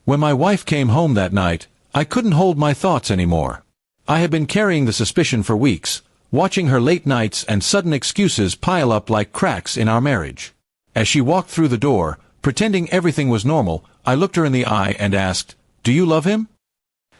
When my wife came home that night, I couldn't hold my thoughts anymore. I had been carrying the suspicion for weeks, watching her late nights and sudden excuses pile up like cracks in our marriage. As she walked through the door, pretending everything was normal, I looked her in the eye and asked, "Do you love him?"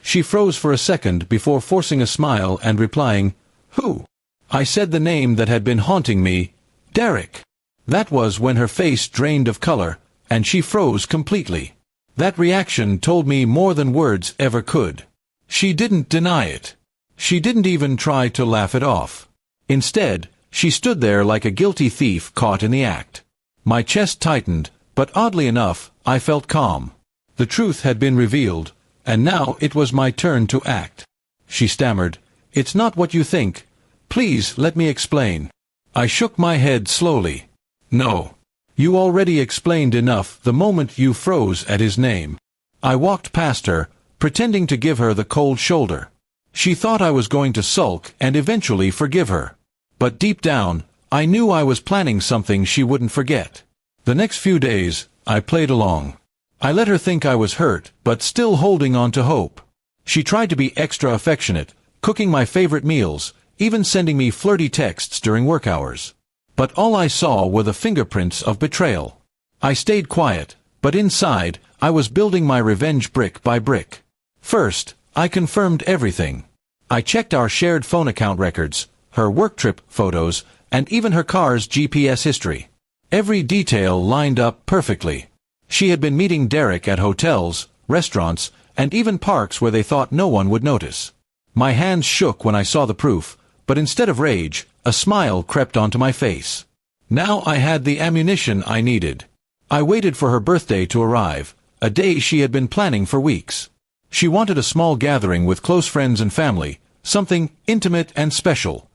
She froze for a second before forcing a smile and replying, "Who?" I said the name that had been haunting me, Derek. That was when her face drained of color, and she froze completely. That reaction told me more than words ever could. She didn't deny it. She didn't even try to laugh it off. Instead, she stood there like a guilty thief caught in the act. My chest tightened, but oddly enough, I felt calm. The truth had been revealed, and now it was my turn to act. She stammered, "It's not what you think. Please let me explain." I shook my head slowly. "No. You already explained enough the moment you froze at his name." I walked past her, pretending to give her the cold shoulder. She thought I was going to sulk and eventually forgive her. But deep down, I knew I was planning something she wouldn't forget. The next few days, I played along. I let her think I was hurt, but still holding on to hope. She tried to be extra affectionate, cooking my favorite meals, even sending me flirty texts during work hours. But all I saw were the fingerprints of betrayal. I stayed quiet, but inside, I was building my revenge brick by brick. First, I confirmed everything. I checked our shared phone account records, her work trip photos, and even her car's GPS history. Every detail lined up perfectly. She had been meeting Derek at hotels, restaurants, and even parks where they thought no one would notice. My hands shook when I saw the proof, but instead of rage, a smile crept onto my face. Now I had the ammunition I needed. I waited for her birthday to arrive, a day she had been planning for weeks. She wanted a small gathering with close friends and family, something intimate and special.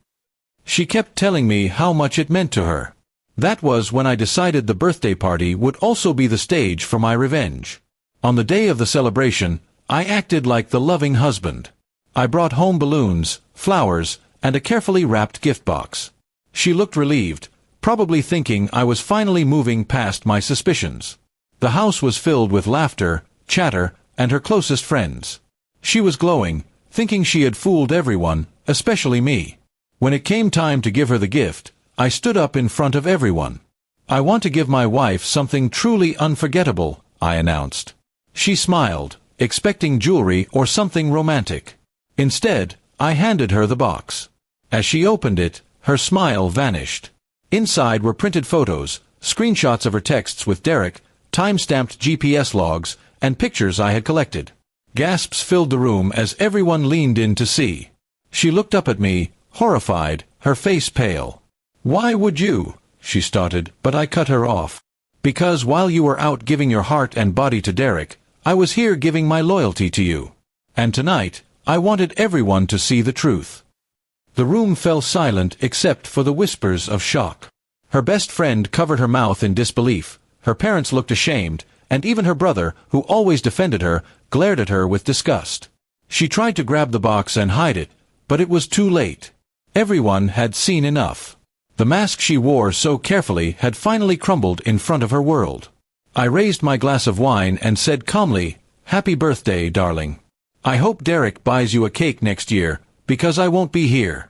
She kept telling me how much it meant to her. That was when I decided the birthday party would also be the stage for my revenge. On the day of the celebration, I acted like the loving husband. I brought home balloons, flowers, and a carefully wrapped gift box. She looked relieved, probably thinking I was finally moving past my suspicions. The house was filled with laughter, chatter, and her closest friends. She was glowing, thinking she had fooled everyone, especially me. When it came time to give her the gift, I stood up in front of everyone. "I want to give my wife something truly unforgettable," I announced. She smiled, expecting jewelry or something romantic. Instead, I handed her the box. As she opened it, her smile vanished. Inside were printed photos, screenshots of her texts with Derek, time-stamped GPS logs, and pictures I had collected. Gasps filled the room as everyone leaned in to see. She looked up at me, horrified, her face pale. "Why would you?" she started, but I cut her off. "Because while you were out giving your heart and body to Derek, I was here giving my loyalty to you. And tonight, I wanted everyone to see the truth." The room fell silent except for the whispers of shock. Her best friend covered her mouth in disbelief, her parents looked ashamed, and even her brother, who always defended her, glared at her with disgust. She tried to grab the box and hide it, but it was too late. Everyone had seen enough. The mask she wore so carefully had finally crumbled in front of her world. I raised my glass of wine and said calmly, "Happy birthday, darling. I hope Derek buys you a cake next year, because I won't be here."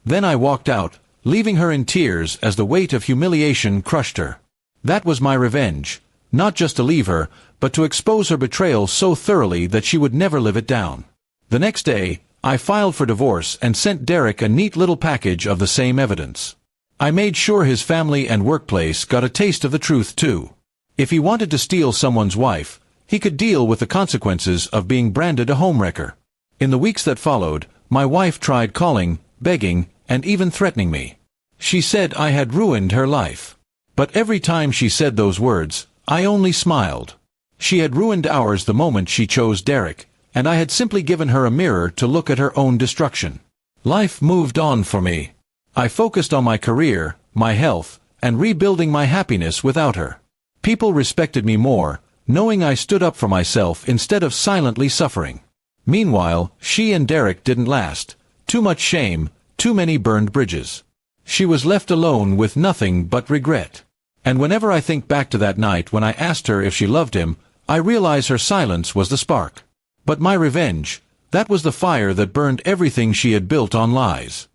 Then I walked out, leaving her in tears as the weight of humiliation crushed her. That was my revenge, not just to leave her, but to expose her betrayal so thoroughly that she would never live it down. The next day, I filed for divorce and sent Derek a neat little package of the same evidence. I made sure his family and workplace got a taste of the truth too. If he wanted to steal someone's wife, he could deal with the consequences of being branded a homewrecker. In the weeks that followed, my wife tried calling, begging, and even threatening me. She said I had ruined her life. But every time she said those words, I only smiled. She had ruined ours the moment she chose Derek, and I had simply given her a mirror to look at her own destruction. Life moved on for me. I focused on my career, my health, and rebuilding my happiness without her. People respected me more, knowing I stood up for myself instead of silently suffering. Meanwhile, she and Derek didn't last. Too much shame, too many burned bridges. She was left alone with nothing but regret. And whenever I think back to that night when I asked her if she loved him, I realize her silence was the spark. But my revenge, that was the fire that burned everything she had built on lies.